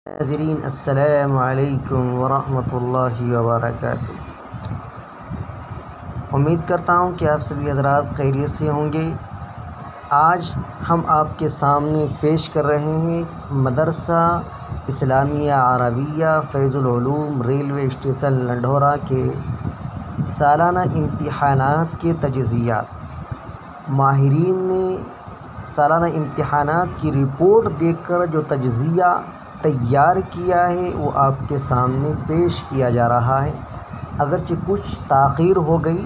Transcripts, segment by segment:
ناظرین السلام علیکم ورحمۃ اللہ وبرکاتہ۔ امید کرتا ہوں کہ آپ سبھی حضرات خیریت سے ہوں گے۔ آج ہم آپ کے سامنے پیش کر رہے ہیں مدرسہ اسلامیہ عربیہ فیض العلوم ریلوے اسٹیشن لنڈھورہ کے سالانہ امتحانات کے تجزیات۔ ماہرین نے سالانہ امتحانات کی رپورٹ دیکھ کر جو تجزیہ تیار کیا ہے وہ آپ کے سامنے پیش کیا جا رہا ہے۔ اگرچہ کچھ تاخیر ہو گئی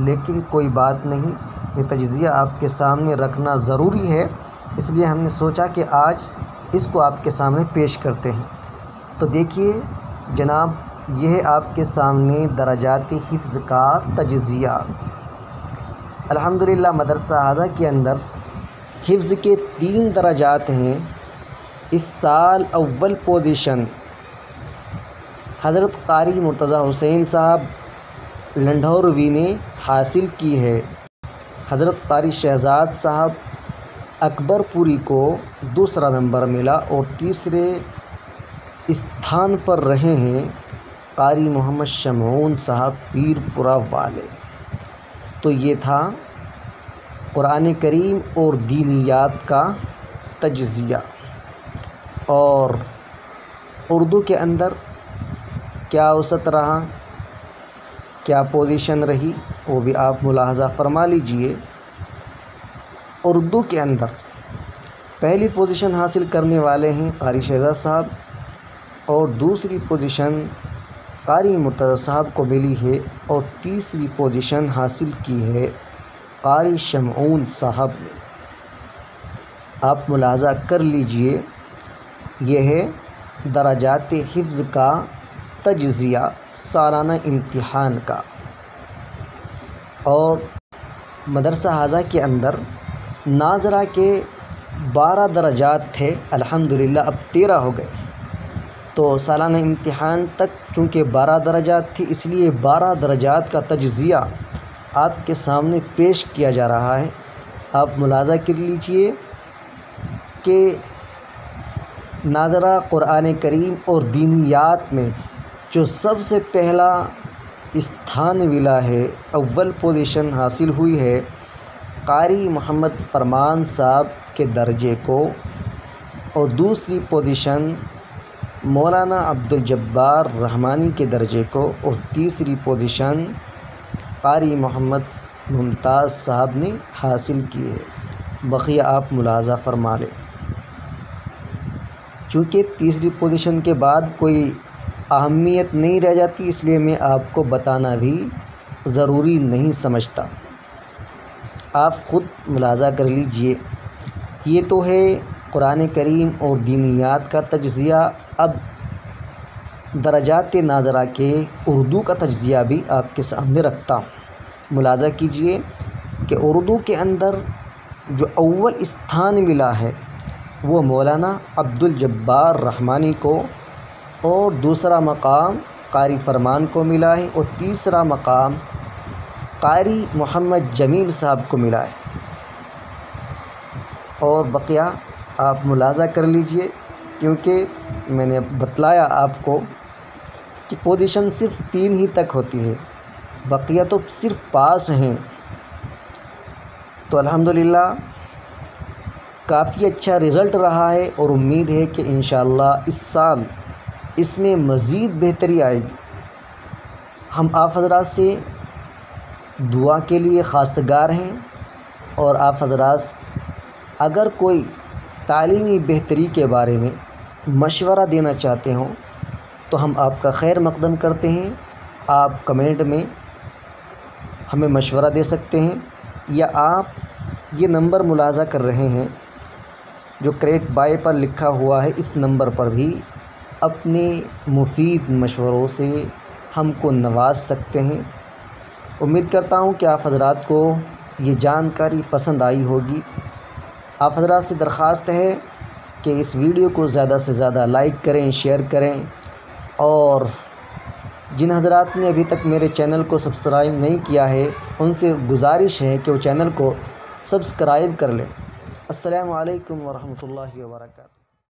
لیکن کوئی بات نہیں، یہ تجزیہ آپ کے سامنے رکھنا ضروری ہے، اس لیے ہم نے سوچا کہ آج اس کو آپ کے سامنے پیش کرتے ہیں۔ تو دیکھیے جناب، یہ ہے آپ کے سامنے درجات حفظ کا تجزیہ۔ الحمدللہ مدرسہ ہذا کے اندر حفظ کے 3 درجات ہیں۔ اس سال اول پوزیشن حضرت قاری مرتضیٰ حسین صاحب لنڈھوروی نے حاصل کی ہے۔ حضرت قاری شہزاد صاحب اکبر پوری کو 2 نمبر ملا اور 3 استھان پر رہے ہیں قاری محمد شمعون صاحب پیر پورہ والے۔ تو یہ تھا قرآن کریم اور دینیات کا تجزیہ۔ اور اردو کے اندر کیا اوسط رہا، کیا پوزیشن رہی، وہ بھی آپ ملاحظہ فرما لیجئے۔ اردو کے اندر پہلی پوزیشن حاصل کرنے والے ہیں قاری شہزاد صاحب اور 2 پوزیشن قاری مرتضیٰ صاحب کو ملی ہے اور 3 پوزیشن حاصل کی ہے قاری شمعون صاحب نے۔ آپ ملاحظہ کر لیجئے، یہ ہے درجات حفظ کا تجزیہ سالانہ امتحان کا۔ اور مدرسہ ہذا کے اندر ناظرہ کے 12 درجات تھے، الحمدللہ اب 13 ہو گئے۔ تو سالانہ امتحان تک چونکہ 12 درجات تھی، اس لیے 12 درجات کا تجزیہ آپ کے سامنے پیش کیا جا رہا ہے۔ آپ ملاحظہ کر لیجئے کہ ناظرہ قرآن کریم اور دینیات میں جو سب سے پہلا استھان ملا ہے، اول پوزیشن حاصل ہوئی ہے قاری محمد فرمان صاحب کے درجے کو، اور 2 پوزیشن مولانا عبدالجبار رحمانی کے درجے کو، اور 3 پوزیشن قاری محمد ممتاز صاحب نے حاصل کی ہے۔ بقیہ آپ ملاحظہ فرما لیں۔ چونکہ 3 پوزیشن کے بعد کوئی اہمیت نہیں رہ جاتی، اس لیے میں آپ کو بتانا بھی ضروری نہیں سمجھتا۔ آپ خود ملاحظہ کر لیجئے۔ یہ تو ہے قرآن کریم اور دینیات کا تجزیہ۔ اب درجات ناظرہ کے اردو کا تجزیہ بھی آپ کے سامنے رکھتا ہوں۔ ملاحظہ کیجئے کہ اردو کے اندر جو اول استھان ملا ہے وہ مولانا عبدالجبار رحمانی کو، اور 2 مقام قاری فرمان کو ملا ہے، اور 3 مقام قاری محمد جمیل صاحب کو ملا ہے۔ اور بقیہ آپ ملاحظہ کر لیجئے، کیونکہ میں نے بتلایا آپ کو کہ پوزیشن صرف 3 ہی تک ہوتی ہے، بقیہ تو صرف پاس ہیں۔ تو الحمدللہ کافی اچھا رزلٹ رہا ہے، اور امید ہے کہ انشاءاللہ اس سال اس میں مزید بہتری آئے گی۔ ہم آپ حضرات سے دعا کے لیے خواستگار ہیں، اور آپ حضرات اگر کوئی تعلیمی بہتری کے بارے میں مشورہ دینا چاہتے ہوں تو ہم آپ کا خیر مقدم کرتے ہیں۔ آپ کمنٹ میں ہمیں مشورہ دے سکتے ہیں، یا آپ یہ نمبر ملاحظہ کر رہے ہیں جو کریٹ بائی پر لکھا ہوا ہے، اس نمبر پر بھی اپنے مفید مشوروں سے ہم کو نواز سکتے ہیں۔ امید کرتا ہوں کہ آپ حضرات کو یہ جانکاری پسند آئی ہوگی۔ آپ حضرات سے درخواست ہے کہ اس ویڈیو کو زیادہ سے زیادہ لائک کریں، شیئر کریں، اور جن حضرات نے ابھی تک میرے چینل کو سبسکرائب نہیں کیا ہے ان سے گزارش ہے کہ وہ چینل کو سبسکرائب کر لیں۔ السلام علیکم ورحمۃ اللہ وبرکاتہ۔